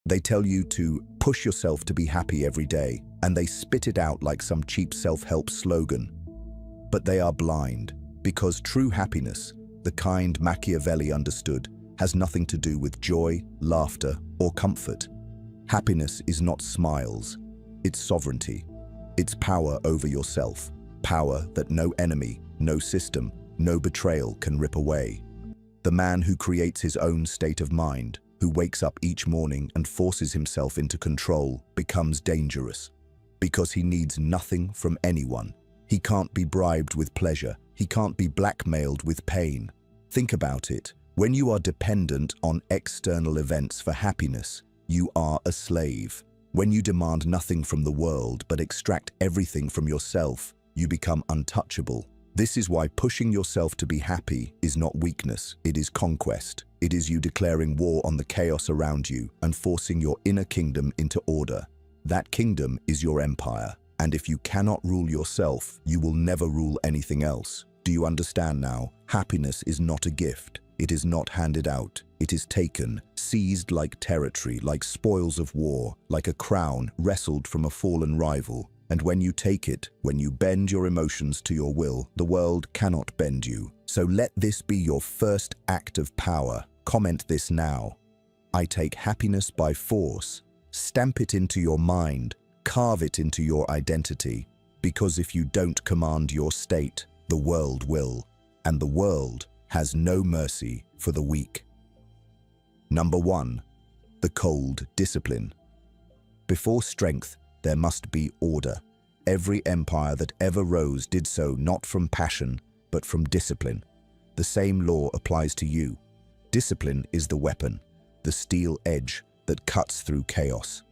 They tell you to push yourself to be happy every day, and they spit it out like some cheap self-help slogan. But they are blind, because true happiness, the kind Machiavelli understood, has nothing to do with joy, laughter, or comfort. Happiness is not smiles, it's sovereignty. It's power over yourself, power that no enemy, no system, no betrayal can rip away. The man who creates his own state of mind, who wakes up each morning and forces himself into control, becomes dangerous. Because he needs nothing from anyone. He can't be bribed with pleasure. He can't be blackmailed with pain. Think about it. When you are dependent on external events for happiness, you are a slave. When you demand nothing from the world but extract everything from yourself, you become untouchable. This is why pushing yourself to be happy is not weakness, it is conquest. It is you declaring war on the chaos around you and forcing your inner kingdom into order. That kingdom is your empire, and if you cannot rule yourself, you will never rule anything else. Do you understand now? Happiness is not a gift. It is not handed out. It is taken, seized like territory, like spoils of war, like a crown wrestled from a fallen rival. And when you take it, when you bend your emotions to your will, the world cannot bend you. So let this be your first act of power. Comment this now. I take happiness by force. Stamp it into your mind. Carve it into your identity. Because if you don't command your state, the world will. And the world has no mercy for the weak. Number 1. The cold discipline. Before strength, there must be order. Every empire that ever rose did so not from passion, but from discipline. The same law applies to you. Discipline is the weapon, the steel edge that cuts through chaos.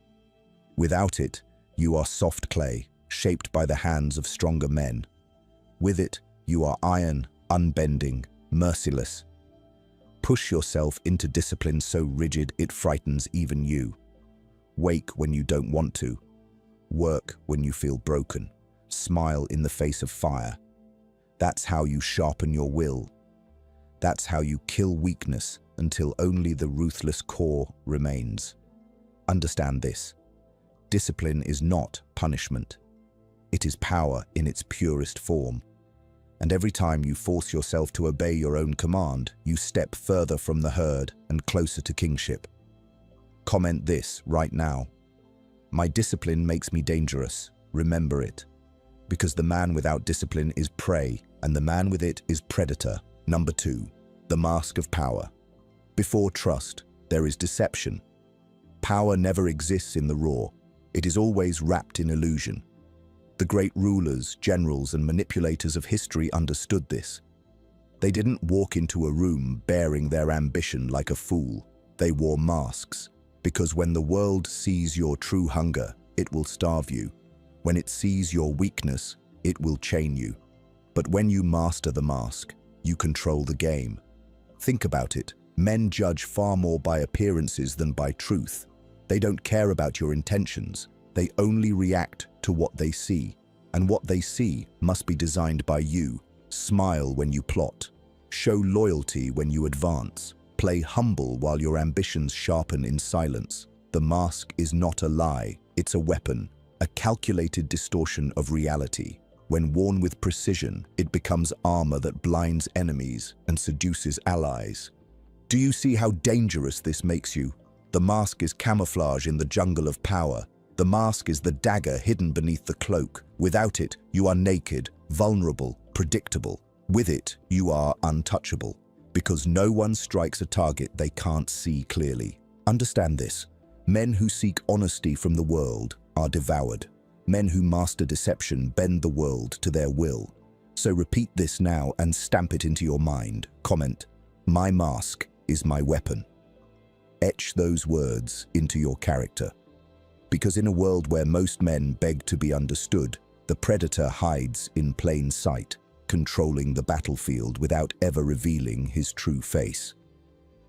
Without it, you are soft clay, shaped by the hands of stronger men. With it, you are iron, unbending, merciless. Push yourself into discipline so rigid it frightens even you. Wake when you don't want to. Work when you feel broken. Smile in the face of fire. That's how you sharpen your will. That's how you kill weakness until only the ruthless core remains. Understand this. Discipline is not punishment. It is power in its purest form. And every time you force yourself to obey your own command, you step further from the herd and closer to kingship. Comment this right now. My discipline makes me dangerous. Remember it. Because the man without discipline is prey, and the man with it is predator. Number 2. The mask of power. Before trust, there is deception. Power never exists in the raw. It is always wrapped in illusion. The great rulers, generals, and manipulators of history understood this. They didn't walk into a room bearing their ambition like a fool. They wore masks. Because when the world sees your true hunger, it will starve you. When it sees your weakness, it will chain you. But when you master the mask, you control the game. Think about it. Men judge far more by appearances than by truth. They don't care about your intentions. They only react to what they see. And what they see must be designed by you. Smile when you plot. Show loyalty when you advance. Play humble while your ambitions sharpen in silence. The mask is not a lie, it's a weapon, a calculated distortion of reality. When worn with precision, it becomes armor that blinds enemies and seduces allies. Do you see how dangerous this makes you? The mask is camouflage in the jungle of power. The mask is the dagger hidden beneath the cloak. Without it, you are naked, vulnerable, predictable. With it, you are untouchable. Because no one strikes a target they can't see clearly. Understand this. Men who seek honesty from the world are devoured. Men who master deception bend the world to their will. So repeat this now and stamp it into your mind. Comment, my mask is my weapon. Etch those words into your character. Because in a world where most men beg to be understood, the predator hides in plain sight, controlling the battlefield without ever revealing his true face.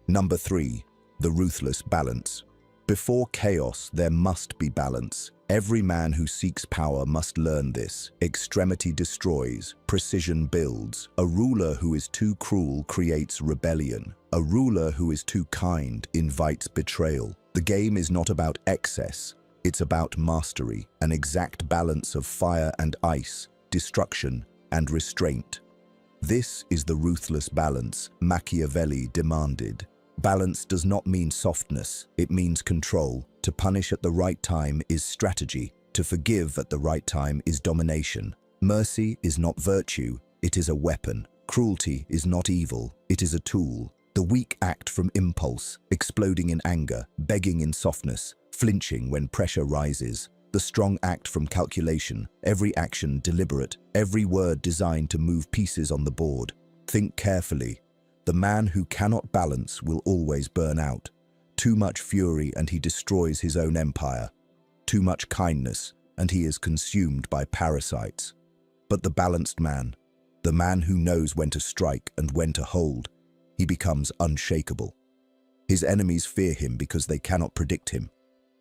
Number 3. The ruthless balance. Before chaos, there must be balance. Every man who seeks power must learn this. Extremity destroys, precision builds. A ruler who is too cruel creates rebellion. A ruler who is too kind invites betrayal. The game is not about excess, it's about mastery, an exact balance of fire and ice, destruction and restraint. This is the ruthless balance Machiavelli demanded. Balance does not mean softness, it means control. To punish at the right time is strategy. To forgive at the right time is domination. Mercy is not virtue, it is a weapon. Cruelty is not evil, it is a tool. The weak act from impulse, exploding in anger, begging in softness, flinching when pressure rises. The strong act from calculation, every action deliberate, every word designed to move pieces on the board. Think carefully. The man who cannot balance will always burn out. Too much fury and he destroys his own empire. Too much kindness and he is consumed by parasites. But the balanced man, the man who knows when to strike and when to hold, he becomes unshakable. His enemies fear him because they cannot predict him.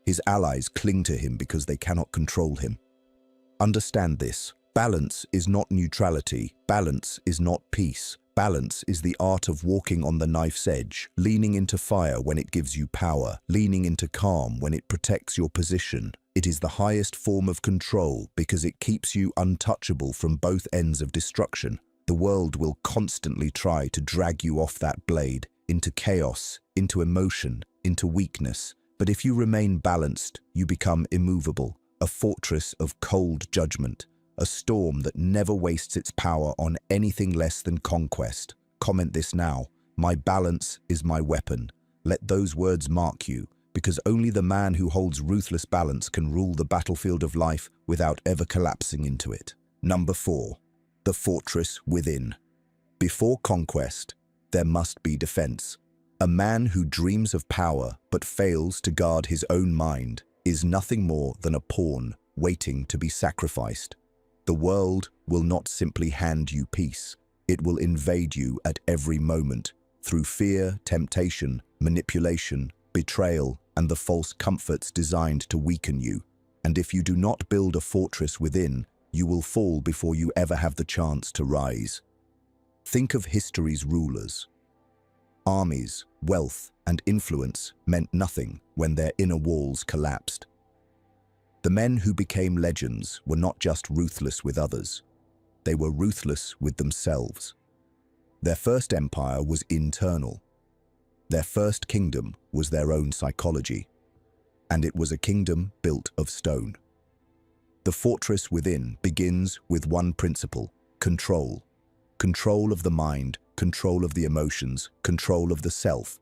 His allies cling to him because they cannot control him. Understand this. Balance is not neutrality. Balance is not peace. Balance is the art of walking on the knife's edge, leaning into fire when it gives you power, leaning into calm when it protects your position. It is the highest form of control because it keeps you untouchable from both ends of destruction. The world will constantly try to drag you off that blade, into chaos, into emotion, into weakness. But if you remain balanced, you become immovable, a fortress of cold judgment, a storm that never wastes its power on anything less than conquest. Comment this now. My balance is my weapon. Let those words mark you, because only the man who holds ruthless balance can rule the battlefield of life without ever collapsing into it. Number 4. The fortress within. Before conquest, there must be defense. A man who dreams of power but fails to guard his own mind is nothing more than a pawn waiting to be sacrificed. The world will not simply hand you peace. It will invade you at every moment through fear, temptation, manipulation, betrayal, and the false comforts designed to weaken you. And if you do not build a fortress within, you will fall before you ever have the chance to rise. Think of history's rulers. Armies, wealth, and influence meant nothing when their inner walls collapsed. The men who became legends were not just ruthless with others, they were ruthless with themselves. Their first empire was internal. Their first kingdom was their own psychology, and it was a kingdom built of stone. The fortress within begins with one principle: control. Control of the mind, control of the emotions, control of the self.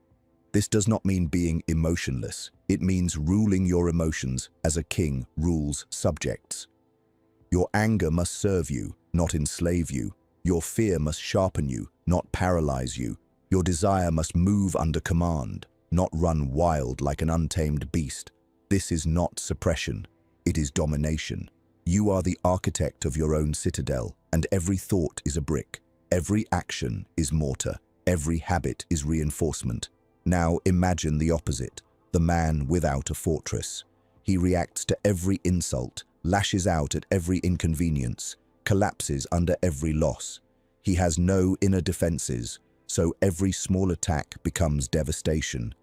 This does not mean being emotionless. It means ruling your emotions as a king rules subjects. Your anger must serve you, not enslave you. Your fear must sharpen you, not paralyze you. Your desire must move under command, not run wild like an untamed beast. This is not suppression, it is domination. You are the architect of your own citadel, and every thought is a brick. Every action is mortar. Every habit is reinforcement. Now imagine the opposite, the man without a fortress. He reacts to every insult, lashes out at every inconvenience, collapses under every loss. He has no inner defenses, so every small attack becomes devastation.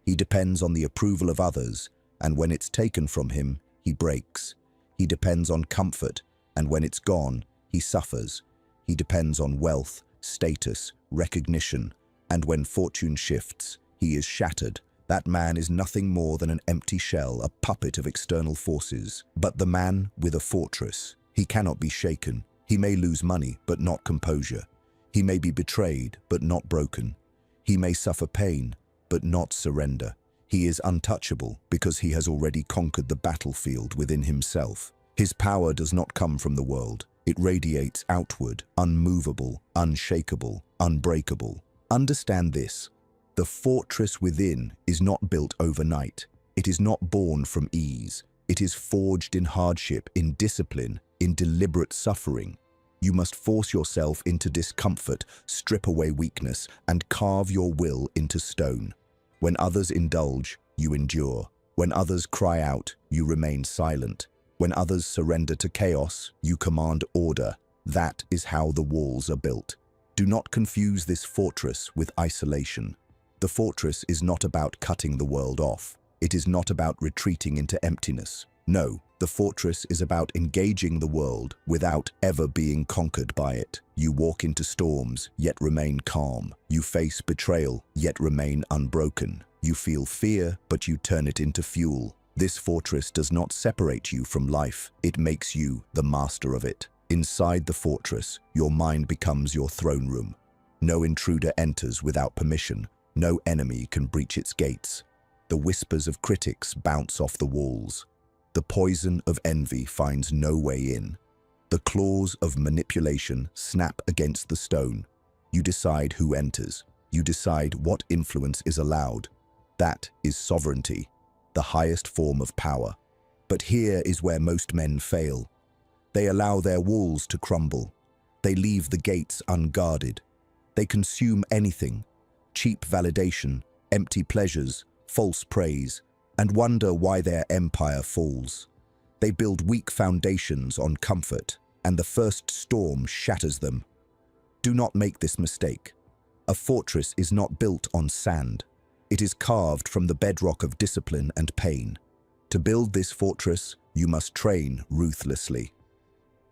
He depends on the approval of others, and when it's taken from him, he breaks. He depends on comfort, and when it's gone, he suffers. He depends on wealth, status, recognition, and when fortune shifts, he is shattered. That man is nothing more than an empty shell, a puppet of external forces. But the man with a fortress, he cannot be shaken. He may lose money, but not composure. He may be betrayed, but not broken. He may suffer pain, but not surrender. He is untouchable because he has already conquered the battlefield within himself. His power does not come from the world. It radiates outward, unmovable, unshakable, unbreakable. Understand this. The fortress within is not built overnight. It is not born from ease. It is forged in hardship, in discipline, in deliberate suffering. You must force yourself into discomfort, strip away weakness, and carve your will into stone. When others indulge, you endure. When others cry out, you remain silent. When others surrender to chaos, you command order. That is how the walls are built. Do not confuse this fortress with isolation. The fortress is not about cutting the world off. It is not about retreating into emptiness. No, the fortress is about engaging the world without ever being conquered by it. You walk into storms, yet remain calm. You face betrayal, yet remain unbroken. You feel fear, but you turn it into fuel. This fortress does not separate you from life. It makes you the master of it. Inside the fortress, your mind becomes your throne room. No intruder enters without permission. No enemy can breach its gates. The whispers of critics bounce off the walls. The poison of envy finds no way in. The claws of manipulation snap against the stone. You decide who enters. You decide what influence is allowed. That is sovereignty, the highest form of power. But here is where most men fail. They allow their walls to crumble. They leave the gates unguarded. They consume anything: cheap validation, empty pleasures, false praise, and wonder why their empire falls. They build weak foundations on comfort, and the first storm shatters them. Do not make this mistake. A fortress is not built on sand. It is carved from the bedrock of discipline and pain. To build this fortress, you must train ruthlessly.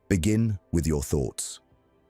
Begin with your thoughts.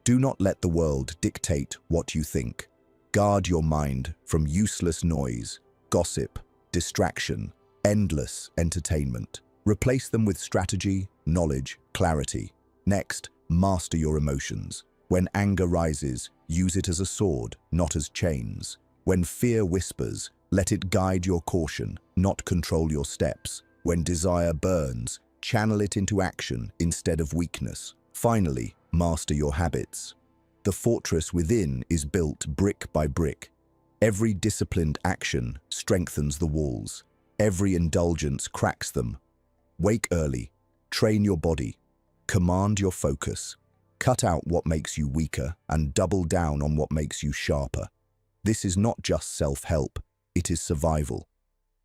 Do not let the world dictate what you think. Guard your mind from useless noise, gossip, distraction, endless entertainment. Replace them with strategy, knowledge, clarity. Next, master your emotions. When anger rises, use it as a sword, not as chains. When fear whispers, let it guide your caution, not control your steps. When desire burns, channel it into action instead of weakness. Finally, master your habits. The fortress within is built brick by brick. Every disciplined action strengthens the walls. Every indulgence cracks them. Wake early. Train your body. Command your focus. Cut out what makes you weaker and double down on what makes you sharper. This is not just self-help, it is survival.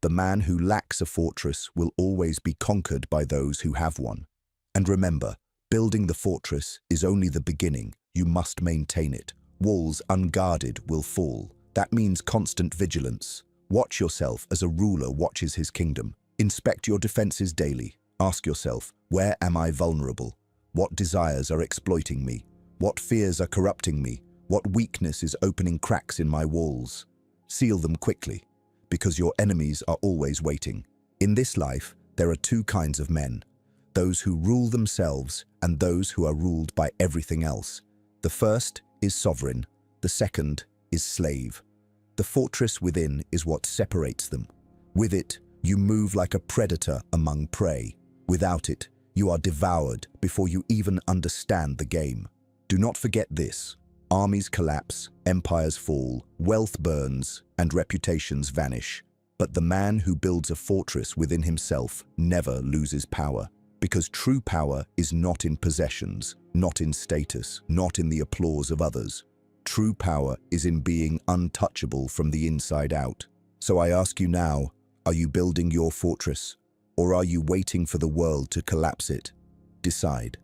The man who lacks a fortress will always be conquered by those who have one. And remember, building the fortress is only the beginning. You must maintain it. Walls unguarded will fall. That means constant vigilance. Watch yourself as a ruler watches his kingdom. Inspect your defenses daily. Ask yourself, where am I vulnerable? What desires are exploiting me? What fears are corrupting me? What weakness is opening cracks in my walls? Seal them quickly, because your enemies are always waiting. In this life, there are two kinds of men: those who rule themselves and those who are ruled by everything else. The first is sovereign, the second is slave. The fortress within is what separates them. With it, you move like a predator among prey. Without it, you are devoured before you even understand the game. Do not forget this: armies collapse, empires fall, wealth burns, and reputations vanish. But the man who builds a fortress within himself never loses power. Because true power is not in possessions, not in status, not in the applause of others. True power is in being untouchable from the inside out. So I ask you now, are you building your fortress, or are you waiting for the world to collapse it? Decide.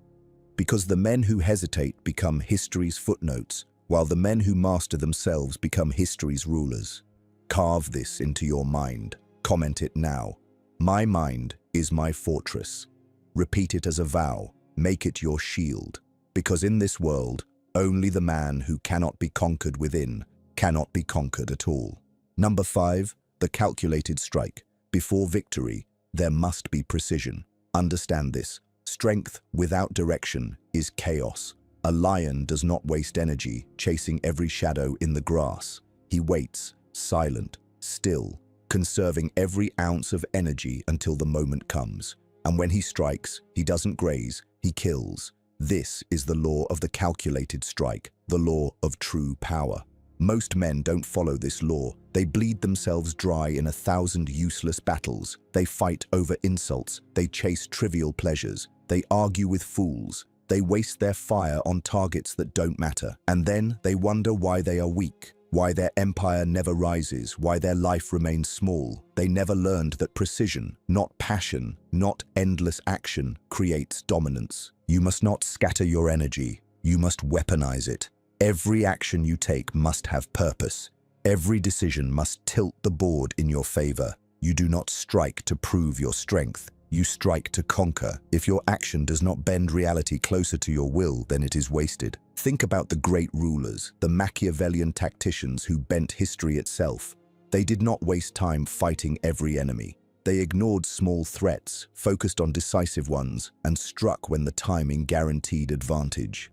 Because the men who hesitate become history's footnotes, while the men who master themselves become history's rulers. Carve this into your mind. Comment it now. My mind is my fortress. Repeat it as a vow. Make it your shield. Because in this world, only the man who cannot be conquered within cannot be conquered at all. Number 5, the calculated strike. Before victory, there must be precision. Understand this. Strength without direction is chaos. A lion does not waste energy chasing every shadow in the grass. He waits, silent, still, conserving every ounce of energy until the moment comes. And when he strikes, he doesn't graze, he kills. This is the law of the calculated strike, the law of true power. Most men don't follow this law. They bleed themselves dry in 1,000 useless battles. They fight over insults. They chase trivial pleasures. They argue with fools. They waste their fire on targets that don't matter. And then they wonder why they are weak, why their empire never rises, why their life remains small. They never learned that precision, not passion, not endless action, creates dominance. You must not scatter your energy. You must weaponize it. Every action you take must have purpose. Every decision must tilt the board in your favor. You do not strike to prove your strength. You strike to conquer. If your action does not bend reality closer to your will, then it is wasted. Think about the great rulers, the Machiavellian tacticians who bent history itself. They did not waste time fighting every enemy. They ignored small threats, focused on decisive ones, and struck when the timing guaranteed advantage.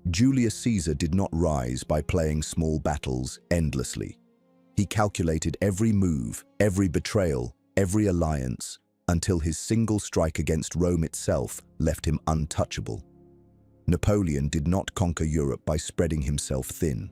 Julius Caesar did not rise by playing small battles endlessly. He calculated every move, every betrayal, every alliance, until his single strike against Rome itself left him untouchable. Napoleon did not conquer Europe by spreading himself thin.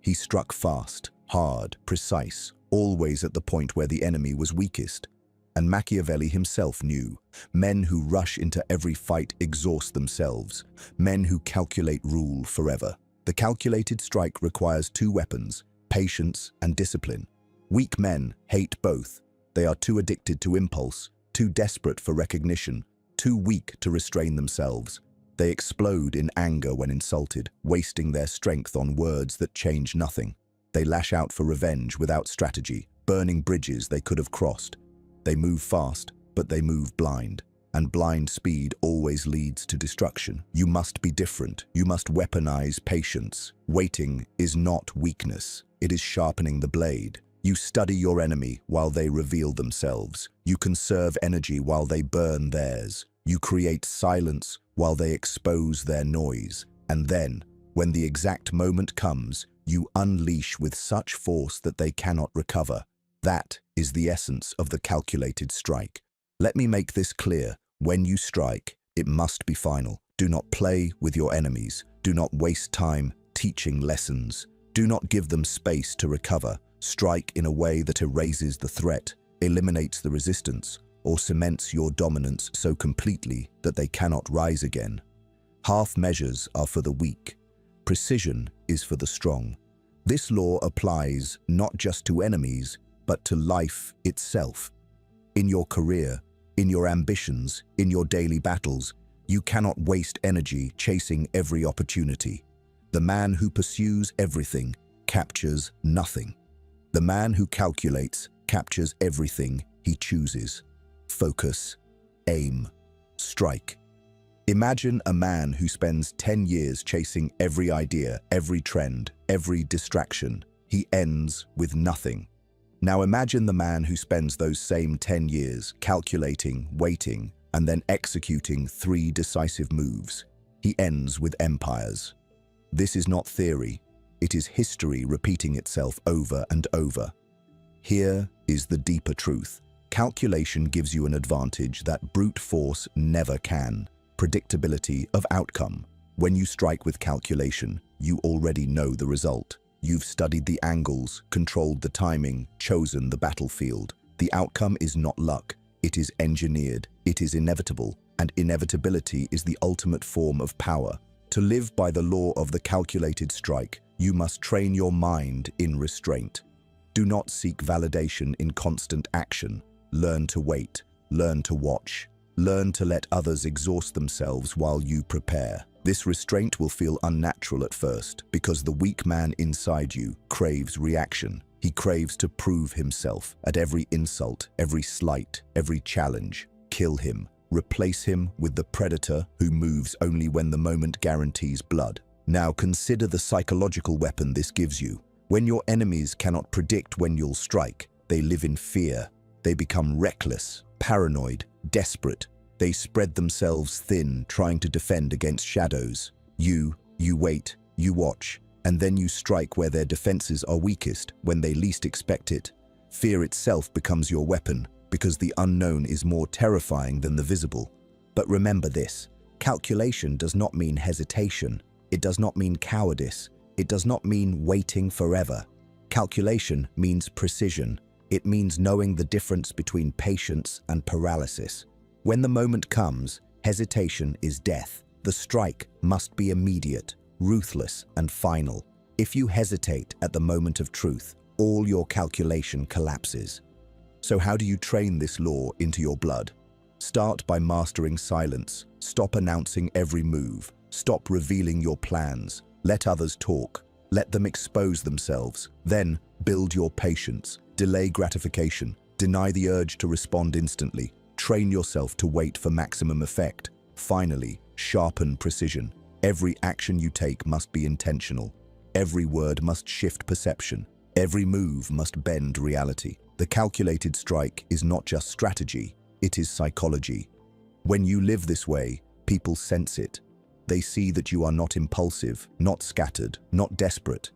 He struck fast, hard, precise, always at the point where the enemy was weakest. And Machiavelli himself knew, men who rush into every fight exhaust themselves. Men who calculate rule forever. The calculated strike requires two weapons, patience and discipline. Weak men hate both. They are too addicted to impulse, too desperate for recognition, too weak to restrain themselves. They explode in anger when insulted, wasting their strength on words that change nothing. They lash out for revenge without strategy, burning bridges they could have crossed. They move fast, but they move blind. And blind speed always leads to destruction. You must be different. You must weaponize patience. Waiting is not weakness. It is sharpening the blade. You study your enemy while they reveal themselves. You conserve energy while they burn theirs. You create silence while they expose their noise. And then, when the exact moment comes, you unleash with such force that they cannot recover. That is the essence of the calculated strike. Let me make this clear. When you strike, it must be final. Do not play with your enemies. Do not waste time teaching lessons. Do not give them space to recover. Strike in a way that erases the threat, eliminates the resistance, or cements your dominance so completely that they cannot rise again. Half measures are for the weak. Precision is for the strong. This law applies not just to enemies, but to life itself. In your career, in your ambitions, in your daily battles, you cannot waste energy chasing every opportunity. The man who pursues everything captures nothing. The man who calculates captures everything he chooses. Focus, aim, strike. Imagine a man who spends 10 years chasing every idea, every trend, every distraction. He ends with nothing. Now imagine the man who spends those same 10 years calculating, waiting, and then executing 3 decisive moves. He ends with empires. This is not theory. It is history repeating itself over and over. Here is the deeper truth. Calculation gives you an advantage that brute force never can. Predictability of outcome. When you strike with calculation, you already know the result. You've studied the angles, controlled the timing, chosen the battlefield. The outcome is not luck. It is engineered. It is inevitable. And inevitability is the ultimate form of power. To live by the law of the calculated strike, you must train your mind in restraint. Do not seek validation in constant action. Learn to wait. Learn to watch. Learn to let others exhaust themselves while you prepare. This restraint will feel unnatural at first because the weak man inside you craves reaction. He craves to prove himself at every insult, every slight, every challenge. Kill him. Replace him with the predator who moves only when the moment guarantees blood. Now consider the psychological weapon this gives you. When your enemies cannot predict when you'll strike, they live in fear. They become reckless, paranoid, desperate. They spread themselves thin, trying to defend against shadows. You wait, you watch, and then you strike where their defenses are weakest, when they least expect it. Fear itself becomes your weapon, because the unknown is more terrifying than the visible. But remember this, calculation does not mean hesitation. It does not mean cowardice. It does not mean waiting forever. Calculation means precision. It means knowing the difference between patience and paralysis. When the moment comes, hesitation is death. The strike must be immediate, ruthless, and final. If you hesitate at the moment of truth, all your calculation collapses. So how do you train this law into your blood? Start by mastering silence. Stop announcing every move. Stop revealing your plans. Let others talk. Let them expose themselves. Then build your patience. Delay gratification. Deny the urge to respond instantly. Train yourself to wait for maximum effect. Finally, sharpen precision. Every action you take must be intentional. Every word must shift perception. Every move must bend reality. The calculated strike is not just strategy, it is psychology. When you live this way, people sense it. They see that you are not impulsive, not scattered, not desperate.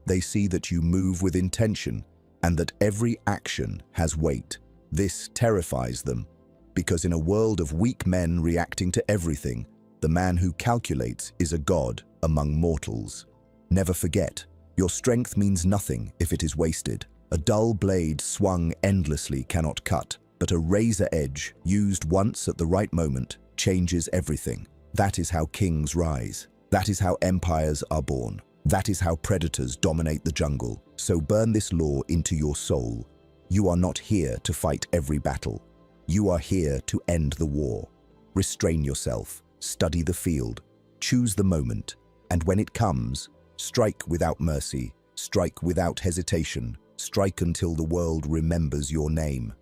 They see that you move with intention and that every action has weight. This terrifies them, because in a world of weak men reacting to everything, the man who calculates is a god among mortals. Never forget, your strength means nothing if it is wasted. A dull blade swung endlessly cannot cut, but a razor edge used once at the right moment changes everything. That is how kings rise. That is how empires are born. That is how predators dominate the jungle. So burn this law into your soul. You are not here to fight every battle. You are here to end the war. Restrain yourself, study the field, choose the moment, and when it comes, strike without mercy, strike without hesitation, strike until the world remembers your name.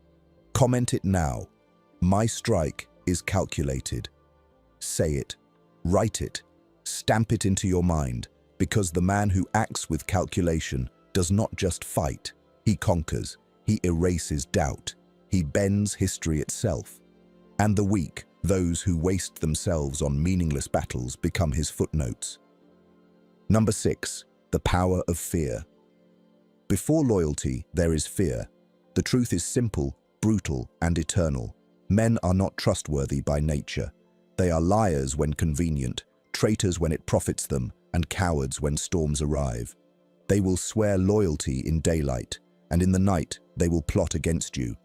Comment it now. My strike is calculated. Say it, write it, stamp it into your mind, because the man who acts with calculation does not just fight, he conquers, he erases doubt, he bends history itself. And the weak, those who waste themselves on meaningless battles, become his footnotes. Number 6, the power of fear. Before loyalty, there is fear. The truth is simple, brutal, and eternal. Men are not trustworthy by nature. They are liars when convenient, traitors when it profits them, and cowards when storms arrive. They will swear loyalty in daylight, and in the night they will plot against you.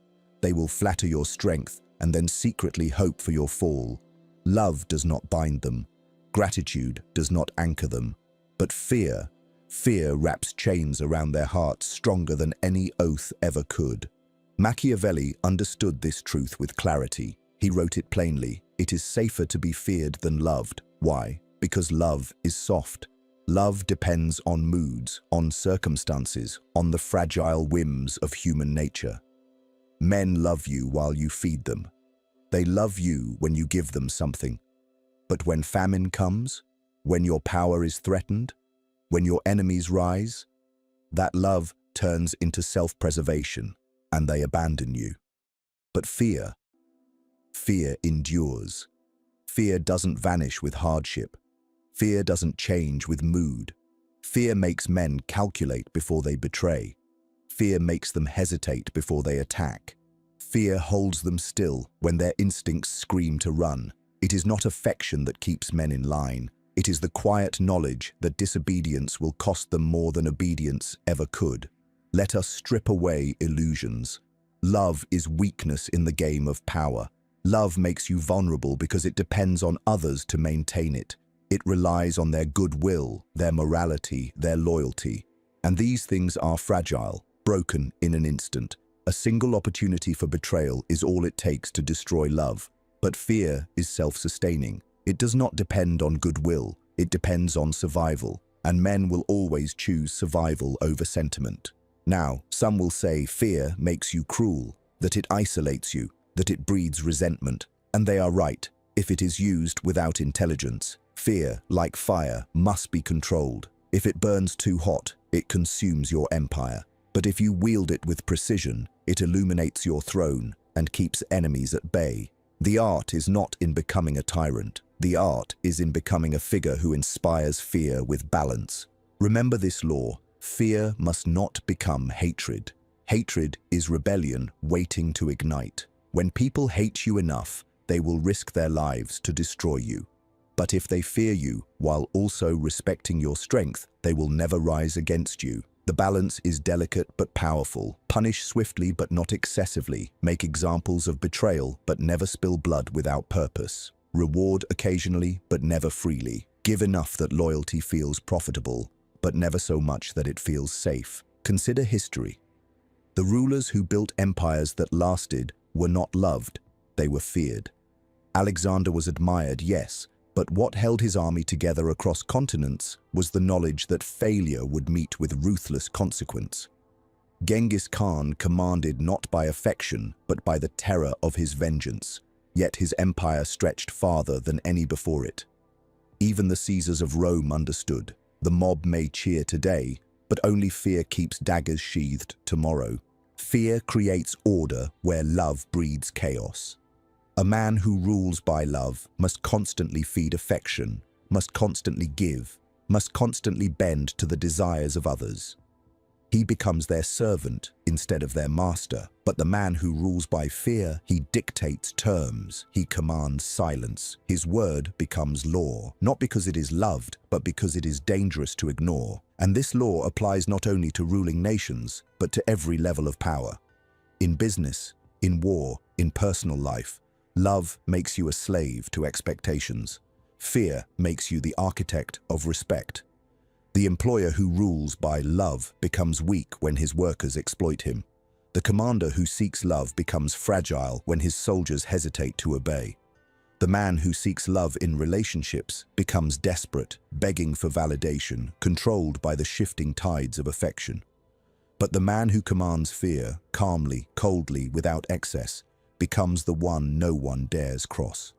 They will flatter your strength and then secretly hope for your fall. Love does not bind them. Gratitude does not anchor them. But fear wraps chains around their hearts stronger than any oath ever could. Machiavelli understood this truth with clarity. He wrote it plainly: it is safer to be feared than loved. Why? Because love is soft. Love depends on moods, on circumstances, on the fragile whims of human nature. Men love you while you feed them. They love you when you give them something. But when famine comes, when your power is threatened, when your enemies rise, that love turns into self-preservation, and they abandon you. But fear endures. Fear doesn't vanish with hardship. Fear doesn't change with mood. Fear makes men calculate before they betray. Fear makes them hesitate before they attack. Fear holds them still when their instincts scream to run. It is not affection that keeps men in line. It is the quiet knowledge that disobedience will cost them more than obedience ever could. Let us strip away illusions. Love is weakness in the game of power. Love makes you vulnerable because it depends on others to maintain it. It relies on their goodwill, their morality, their loyalty. And these things are fragile, broken in an instant. A single opportunity for betrayal is all it takes to destroy love. But fear is self-sustaining. It does not depend on goodwill. It depends on survival. And men will always choose survival over sentiment. Now, some will say fear makes you cruel, that it isolates you, that it breeds resentment. And they are right. If it is used without intelligence, fear, like fire, must be controlled. If it burns too hot, it consumes your empire. But if you wield it with precision, it illuminates your throne and keeps enemies at bay. The art is not in becoming a tyrant. The art is in becoming a figure who inspires fear with balance. Remember this law: fear must not become hatred. Hatred is rebellion waiting to ignite. When people hate you enough, they will risk their lives to destroy you. But if they fear you while also respecting your strength, they will never rise against you. The balance is delicate but powerful. Punish swiftly but not excessively. Make examples of betrayal but never spill blood without purpose. Reward occasionally but never freely. Give enough that loyalty feels profitable, but never so much that it feels safe. Consider history. The rulers who built empires that lasted were not loved, they were feared. Alexander was admired, yes, But what held his army together across continents was the knowledge that failure would meet with ruthless consequence. Genghis Khan commanded not by affection, but by the terror of his vengeance, yet his empire stretched farther than any before it. Even the Caesars of Rome understood. The mob may cheer today, but only fear keeps daggers sheathed tomorrow. Fear creates order where love breeds chaos. A man who rules by love must constantly feed affection, must constantly give, must constantly bend to the desires of others. He becomes their servant instead of their master. But the man who rules by fear, he dictates terms, he commands silence. His word becomes law, not because it is loved, but because it is dangerous to ignore. And this law applies not only to ruling nations, but to every level of power. In business, in war, in personal life, love makes you a slave to expectations. Fear makes you the architect of respect. The employer who rules by love becomes weak when his workers exploit him. The commander who seeks love becomes fragile when his soldiers hesitate to obey. The man who seeks love in relationships becomes desperate, begging for validation, controlled by the shifting tides of affection. But the man who commands fear, calmly, coldly, without excess, becomes the one no one dares cross.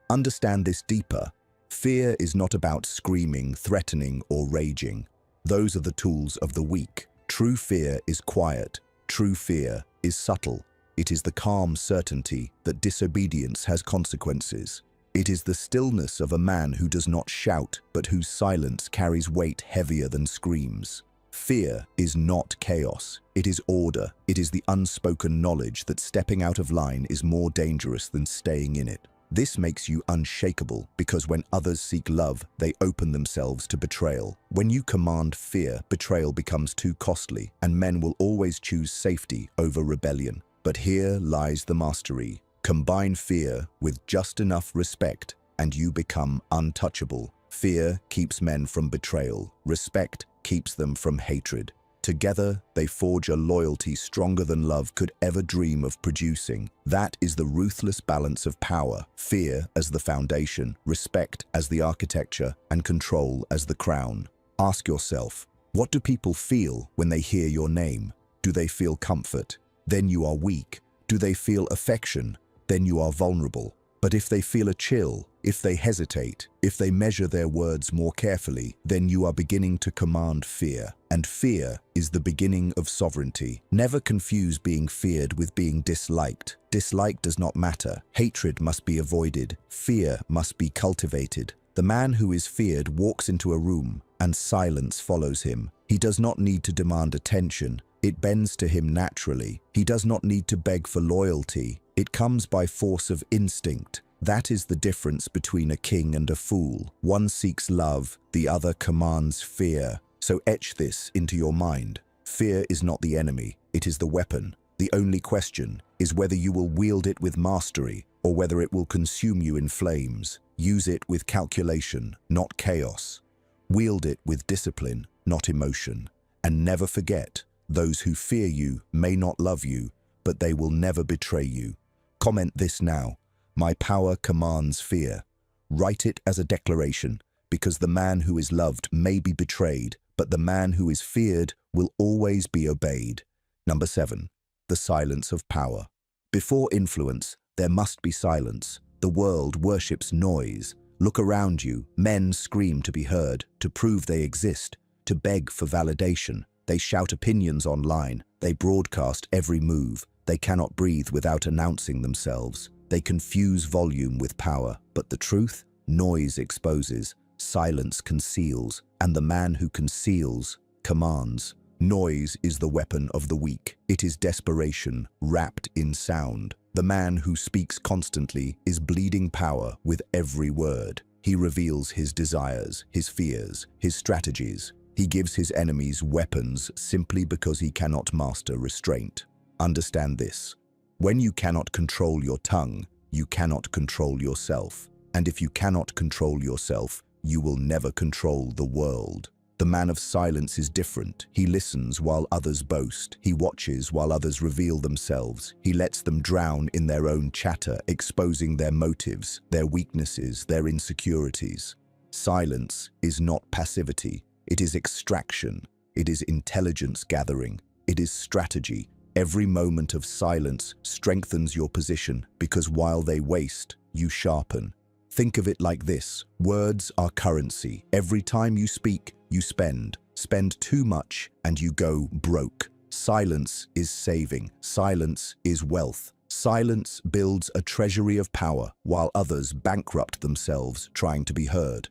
Understand this deeper. Fear is not about screaming, threatening, or raging. Those are the tools of the weak. True fear is quiet. True fear is subtle. It is the calm certainty that disobedience has consequences. It is the stillness of a man who does not shout, but whose silence carries weight heavier than screams. Fear is not chaos. It is order. It is the unspoken knowledge that stepping out of line is more dangerous than staying in it. This makes you unshakable because when others seek love, they open themselves to betrayal. When you command fear, betrayal becomes too costly, and men will always choose safety over rebellion. But here lies the mastery. Combine fear with just enough respect, and you become untouchable. Fear keeps men from betrayal. Respect keeps them from hatred. Together, they forge a loyalty stronger than love could ever dream of producing. That is the ruthless balance of power, fear as the foundation, respect as the architecture, and control as the crown. Ask yourself, what do people feel when they hear your name? Do they feel comfort? Then you are weak. Do they feel affection? Then you are vulnerable. But if they feel a chill, if they hesitate, if they measure their words more carefully, then you are beginning to command fear. And fear is the beginning of sovereignty. Never confuse being feared with being disliked. Dislike does not matter. Hatred must be avoided. Fear must be cultivated. The man who is feared walks into a room, and silence follows him. He does not need to demand attention. It bends to him naturally. He does not need to beg for loyalty. It comes by force of instinct. That is the difference between a king and a fool. One seeks love, the other commands fear. So etch this into your mind. Fear is not the enemy, it is the weapon. The only question is whether you will wield it with mastery or whether it will consume you in flames. Use it with calculation, not chaos. Wield it with discipline, not emotion. And never forget, those who fear you may not love you, but they will never betray you. Comment this now. My power commands fear. Write it as a declaration, because the man who is loved may be betrayed, but the man who is feared will always be obeyed. Number 7. The silence of power. Before influence, there must be silence. The world worships noise. Look around you. Men scream to be heard, to prove they exist, to beg for validation. They shout opinions online. They broadcast every move. They cannot breathe without announcing themselves. They confuse volume with power. But the truth? Noise exposes, silence conceals, and the man who conceals commands. Noise is the weapon of the weak. It is desperation wrapped in sound. The man who speaks constantly is bleeding power with every word. He reveals his desires, his fears, his strategies. He gives his enemies weapons simply because he cannot master restraint. Understand this. When you cannot control your tongue, you cannot control yourself. And if you cannot control yourself, you will never control the world. The man of silence is different. He listens while others boast. He watches while others reveal themselves. He lets them drown in their own chatter, exposing their motives, their weaknesses, their insecurities. Silence is not passivity. It is extraction. It is intelligence gathering. It is strategy. Every moment of silence strengthens your position because while they waste, you sharpen. Think of it like this. Words are currency. Every time you speak, you spend. Spend too much and you go broke. Silence is saving. Silence is wealth. Silence builds a treasury of power while others bankrupt themselves trying to be heard.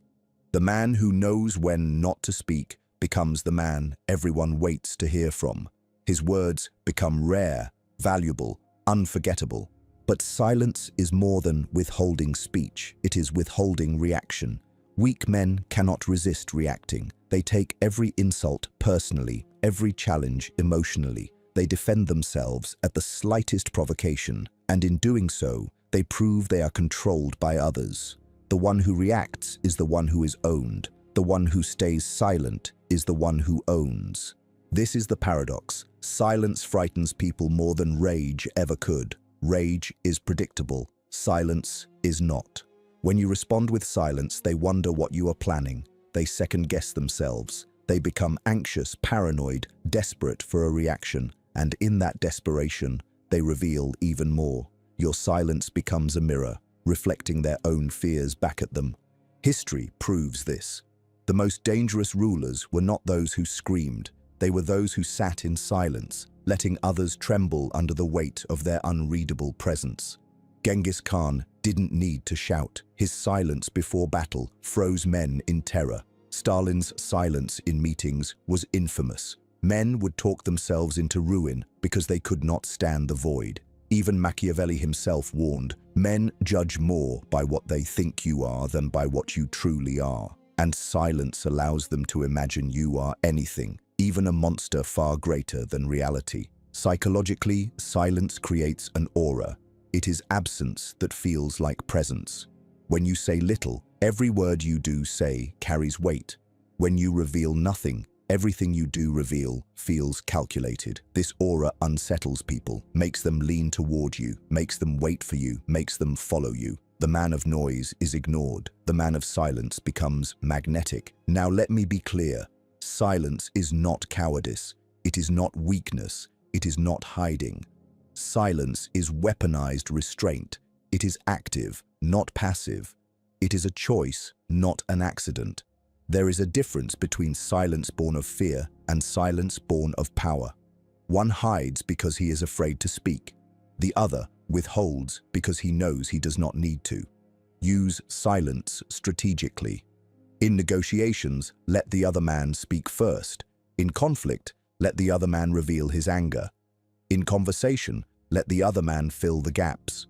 The man who knows when not to speak becomes the man everyone waits to hear from. His words become rare, valuable, unforgettable. But silence is more than withholding speech. It is withholding reaction. Weak men cannot resist reacting. They take every insult personally, every challenge emotionally. They defend themselves at the slightest provocation, and in doing so, they prove they are controlled by others. The one who reacts is the one who is owned. The one who stays silent is the one who owns. This is the paradox. Silence frightens people more than rage ever could. Rage is predictable. Silence is not. When you respond with silence, they wonder what you are planning. They second-guess themselves. They become anxious, paranoid, desperate for a reaction. And in that desperation, they reveal even more. Your silence becomes a mirror, reflecting their own fears back at them. History proves this. The most dangerous rulers were not those who screamed. They were those who sat in silence, letting others tremble under the weight of their unreadable presence. Genghis Khan didn't need to shout. His silence before battle froze men in terror. Stalin's silence in meetings was infamous. Men would talk themselves into ruin because they could not stand the void. Even Machiavelli himself warned, men judge more by what they think you are than by what you truly are. And silence allows them to imagine you are anything, even a monster far greater than reality. Psychologically, silence creates an aura. It is absence that feels like presence. When you say little, every word you do say carries weight. When you reveal nothing, everything you do reveal feels calculated. This aura unsettles people, makes them lean toward you, makes them wait for you, makes them follow you. The man of noise is ignored. The man of silence becomes magnetic. Now let me be clear. Silence is not cowardice. It is not weakness. It is not hiding. Silence is weaponized restraint. It is active, not passive. It is a choice, not an accident. There is a difference between silence born of fear and silence born of power. One hides because he is afraid to speak. The other withholds because he knows he does not need to. Use silence strategically. In negotiations, let the other man speak first. In conflict, let the other man reveal his anger. In conversation, let the other man fill the gaps.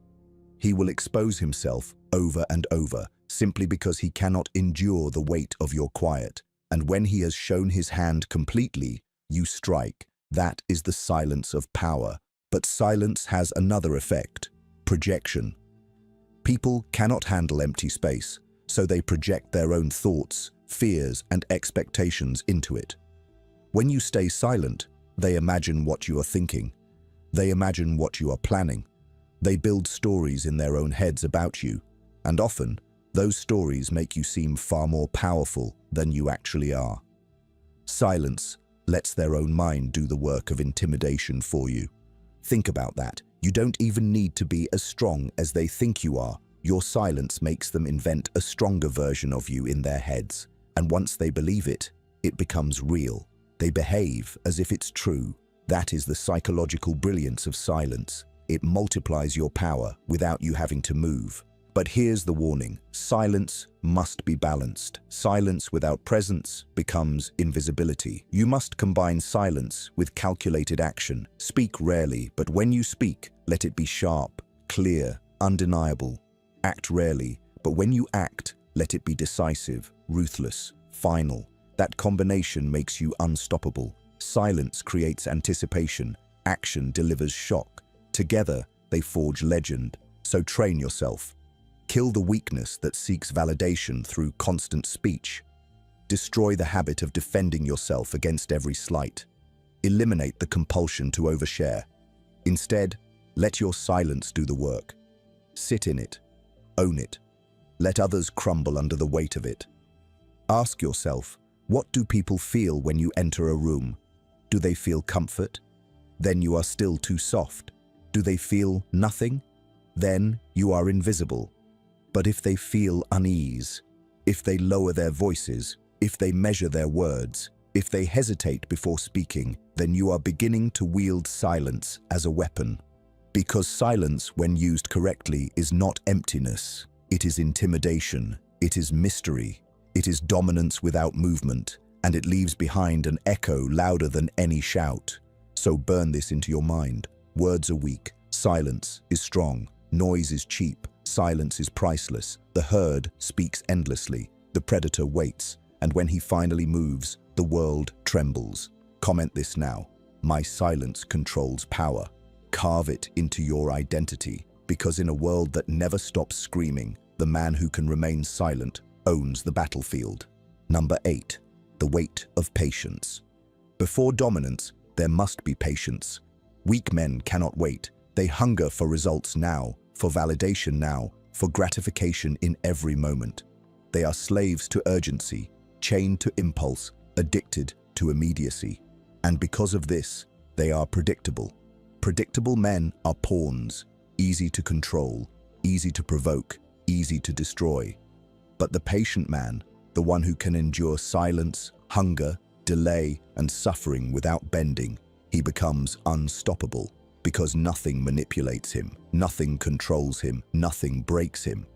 He will expose himself over and over, simply because he cannot endure the weight of your quiet. And when he has shown his hand completely, you strike. That is the silence of power. But silence has another effect: projection. People cannot handle empty space, so they project their own thoughts, fears, and expectations into it. When you stay silent, they imagine what you are thinking. They imagine what you are planning. They build stories in their own heads about you, and often, those stories make you seem far more powerful than you actually are. Silence lets their own mind do the work of intimidation for you. Think about that. You don't even need to be as strong as they think you are. Your silence makes them invent a stronger version of you in their heads. And once they believe it, it becomes real. They behave as if it's true. That is the psychological brilliance of silence. It multiplies your power without you having to move. But here's the warning: silence must be balanced. Silence without presence becomes invisibility. You must combine silence with calculated action. Speak rarely, but when you speak, let it be sharp, clear, undeniable. Act rarely, but when you act, let it be decisive, ruthless, final. That combination makes you unstoppable. Silence creates anticipation. Action delivers shock. Together, they forge legend. So train yourself. Kill the weakness that seeks validation through constant speech. Destroy the habit of defending yourself against every slight. Eliminate the compulsion to overshare. Instead, let your silence do the work. Sit in it. Own it. Let others crumble under the weight of it. Ask yourself, what do people feel when you enter a room? Do they feel comfort? Then you are still too soft. Do they feel nothing? Then you are invisible. But if they feel unease, if they lower their voices, if they measure their words, if they hesitate before speaking, then you are beginning to wield silence as a weapon. Because silence, when used correctly, is not emptiness. It is intimidation. It is mystery. It is dominance without movement, and it leaves behind an echo louder than any shout. So burn this into your mind. Words are weak. Silence is strong. Noise is cheap. Silence is priceless. The herd speaks endlessly. The predator waits. And when he finally moves, the world trembles. Comment this now. My silence controls power. Carve it into your identity, because in a world that never stops screaming, the man who can remain silent owns the battlefield. Number 8. The weight of patience. Before dominance, there must be patience. Weak men cannot wait. They hunger for results now, for validation now, for gratification in every moment. They are slaves to urgency, chained to impulse, addicted to immediacy. And because of this, they are predictable. Predictable men are pawns, easy to control, easy to provoke, easy to destroy. But the patient man, the one who can endure silence, hunger, delay, and suffering without bending, he becomes unstoppable, because nothing manipulates him, nothing controls him, nothing breaks him.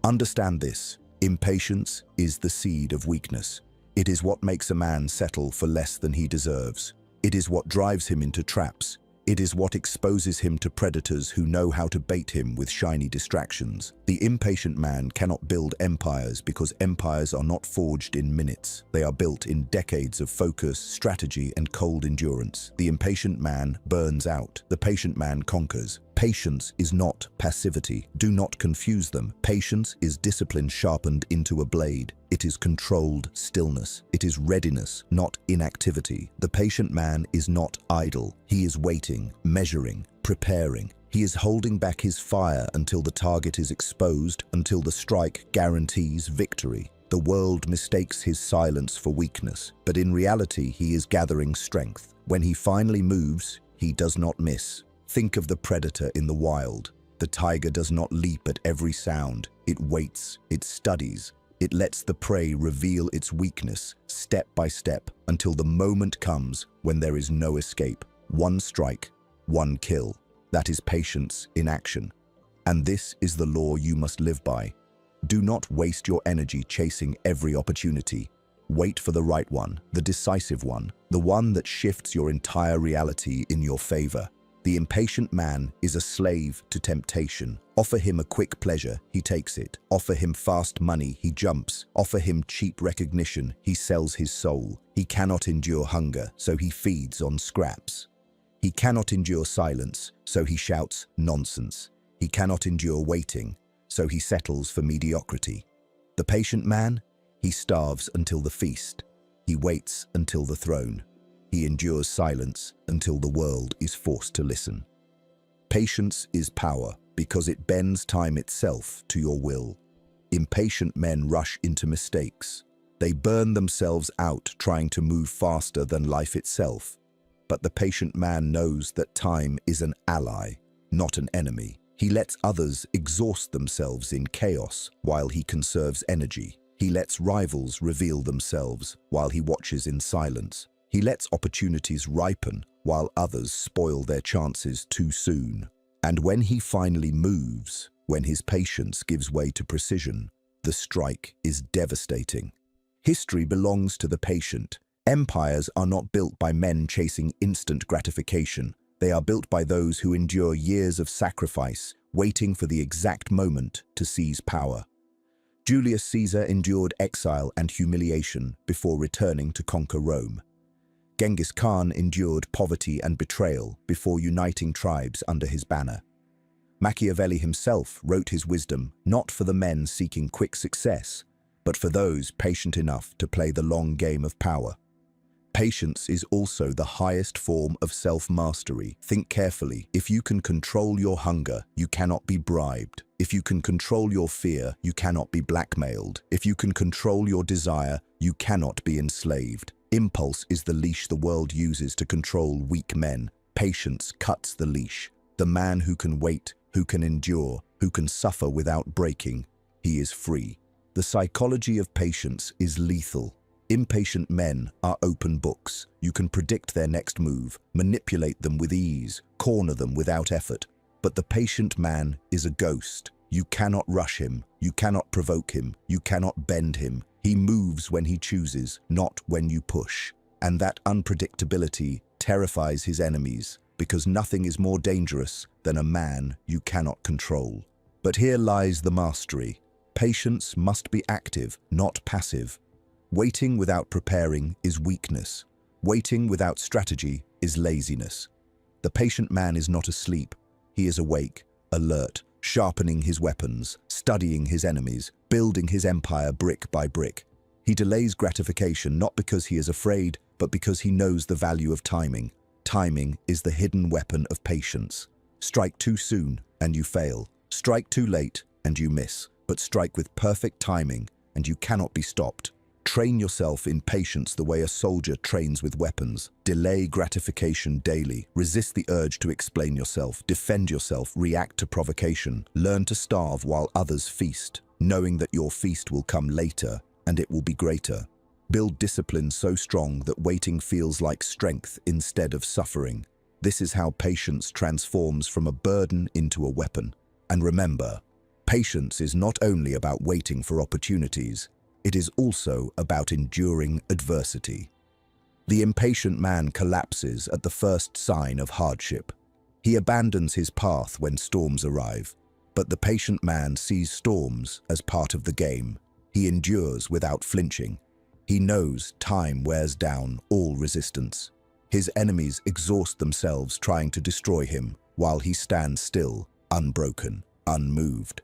Understand this: impatience is the seed of weakness. It is what makes a man settle for less than he deserves. It is what drives him into traps. It is what exposes him to predators who know how to bait him with shiny distractions. The impatient man cannot build empires because empires are not forged in minutes. They are built in decades of focus, strategy, and cold endurance. The impatient man burns out. The patient man conquers. Patience is not passivity. Do not confuse them. Patience is discipline sharpened into a blade. It is controlled stillness. It is readiness, not inactivity. The patient man is not idle. He is waiting, measuring, preparing. He is holding back his fire until the target is exposed, until the strike guarantees victory. The world mistakes his silence for weakness, but in reality he is gathering strength. When he finally moves, he does not miss. Think of the predator in the wild. The tiger does not leap at every sound. It waits, it studies. It lets the prey reveal its weakness step by step until the moment comes when there is no escape. One strike, one kill. That is patience in action. And this is the law you must live by. Do not waste your energy chasing every opportunity. Wait for the right one, the decisive one, the one that shifts your entire reality in your favor. The impatient man is a slave to temptation. Offer him a quick pleasure, he takes it. Offer him fast money, he jumps. Offer him cheap recognition, he sells his soul. He cannot endure hunger, so he feeds on scraps. He cannot endure silence, so he shouts nonsense. He cannot endure waiting, so he settles for mediocrity. The patient man, he starves until the feast. He waits until the throne. He endures silence until the world is forced to listen. Patience is power because it bends time itself to your will. Impatient men rush into mistakes. They burn themselves out trying to move faster than life itself. But the patient man knows that time is an ally, not an enemy. He lets others exhaust themselves in chaos while he conserves energy. He lets rivals reveal themselves while he watches in silence. He lets opportunities ripen while others spoil their chances too soon. And when he finally moves, when his patience gives way to precision, the strike is devastating. History belongs to the patient. Empires are not built by men chasing instant gratification. They are built by those who endure years of sacrifice, waiting for the exact moment to seize power. Julius Caesar endured exile and humiliation before returning to conquer Rome. Genghis Khan endured poverty and betrayal before uniting tribes under his banner. Machiavelli himself wrote his wisdom not for the men seeking quick success, but for those patient enough to play the long game of power. Patience is also the highest form of self-mastery. Think carefully. If you can control your hunger, you cannot be bribed. If you can control your fear, you cannot be blackmailed. If you can control your desire, you cannot be enslaved. Impulse is the leash the world uses to control weak men. Patience cuts the leash. The man who can wait, who can endure, who can suffer without breaking, he is free. The psychology of patience is lethal. Impatient men are open books. You can predict their next move, manipulate them with ease, corner them without effort. But the patient man is a ghost. You cannot rush him, you cannot provoke him, you cannot bend him. He moves when he chooses, not when you push. And that unpredictability terrifies his enemies, because nothing is more dangerous than a man you cannot control. But here lies the mastery. Patience must be active, not passive. Waiting without preparing is weakness. Waiting without strategy is laziness. The patient man is not asleep. He is awake, alert, sharpening his weapons, studying his enemies, building his empire brick by brick. He delays gratification not because he is afraid, but because he knows the value of timing. Timing is the hidden weapon of patience. Strike too soon and you fail. Strike too late and you miss. But strike with perfect timing and you cannot be stopped. Train yourself in patience the way a soldier trains with weapons. Delay gratification daily. Resist the urge to explain yourself. Defend yourself. React to provocation. Learn to starve while others feast, knowing that your feast will come later and it will be greater. Build discipline so strong that waiting feels like strength instead of suffering. This is how patience transforms from a burden into a weapon. And remember, patience is not only about waiting for opportunities, it is also about enduring adversity. The impatient man collapses at the first sign of hardship. He abandons his path when storms arrive, but the patient man sees storms as part of the game. He endures without flinching. He knows time wears down all resistance. His enemies exhaust themselves trying to destroy him, while he stands still, unbroken, unmoved.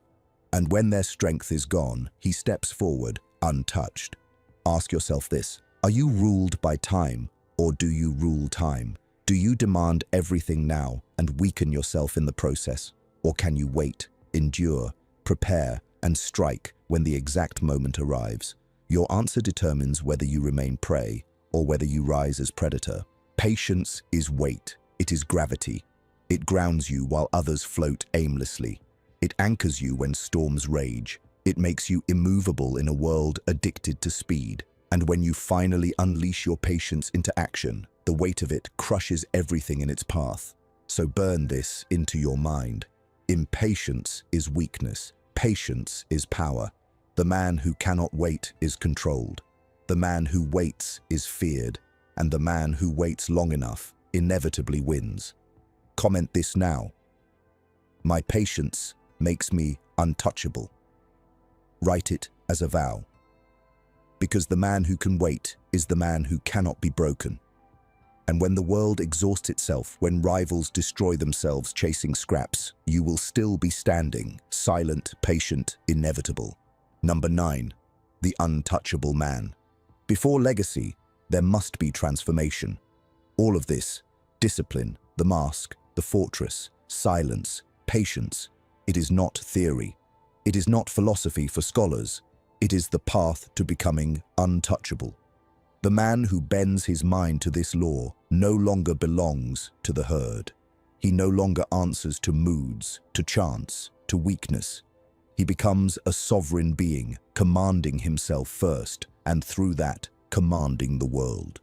And when their strength is gone, he steps forward, untouched. Ask yourself this: are you ruled by time, or do you rule time? Do you demand everything now and weaken yourself in the process? Or can you wait, endure, prepare, and strike when the exact moment arrives? Your answer determines whether you remain prey or whether you rise as predator. Patience is weight. It is gravity. It grounds you while others float aimlessly. It anchors you when storms rage. It makes you immovable in a world addicted to speed. And when you finally unleash your patience into action, the weight of it crushes everything in its path. So burn this into your mind. Impatience is weakness. Patience is power. The man who cannot wait is controlled. The man who waits is feared. And the man who waits long enough inevitably wins. Comment this now. My patience makes me untouchable. Write it as a vow. Because the man who can wait is the man who cannot be broken. And when the world exhausts itself, when rivals destroy themselves chasing scraps, you will still be standing, silent, patient, inevitable. Number 9. The untouchable man. Before legacy, there must be transformation. All of this, discipline, the mask, the fortress, silence, patience, it is not theory. It is not philosophy for scholars. It is the path to becoming untouchable. The man who bends his mind to this law no longer belongs to the herd. He no longer answers to moods, to chance, to weakness. He becomes a sovereign being, commanding himself first, and through that, commanding the world.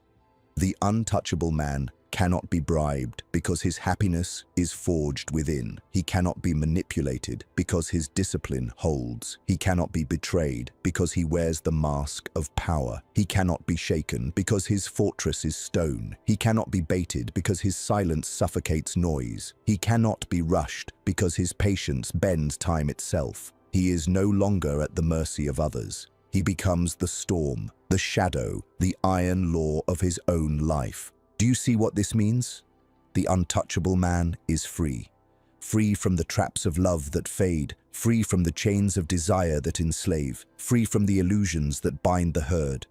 The untouchable man cannot be bribed because his happiness is forged within. He cannot be manipulated because his discipline holds. He cannot be betrayed because he wears the mask of power. He cannot be shaken because his fortress is stone. He cannot be baited because his silence suffocates noise. He cannot be rushed because his patience bends time itself. He is no longer at the mercy of others. He becomes the storm, the shadow, the iron law of his own life. Do you see what this means? The untouchable man is free. free from the traps of love that fade, free from the chains of desire that enslave, free from the illusions that bind the herd.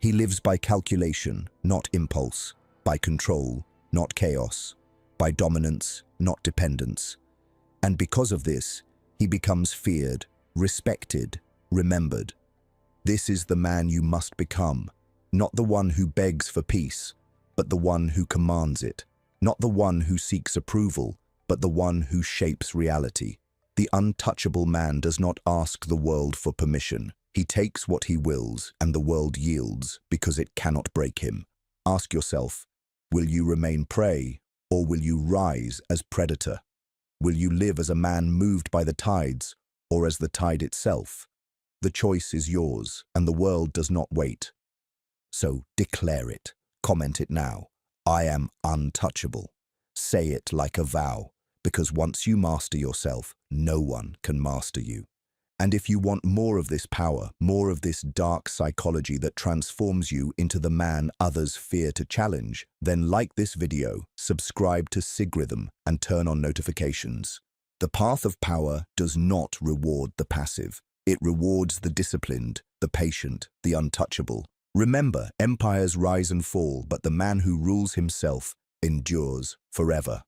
He lives by calculation, not impulse, by control, not chaos, by dominance, not dependence. And because of this, he becomes feared, respected, remembered. This is the man you must become, not the one who begs for peace, but the one who commands it, not the one who seeks approval, but the one who shapes reality. The untouchable man does not ask the world for permission. He takes what he wills, and the world yields because it cannot break him. Ask yourself, will you remain prey, or will you rise as predator? Will you live as a man moved by the tides, or as the tide itself? The choice is yours, and the world does not wait. So declare it. Comment it now. I am untouchable. Say it like a vow, because once you master yourself, no one can master you. And if you want more of this power, more of this dark psychology that transforms you into the man others fear to challenge, then like this video, subscribe to Sigrhythm, and turn on notifications. The path of power does not reward the passive. It rewards the disciplined, the patient, the untouchable. Remember, empires rise and fall, but the man who rules himself endures forever.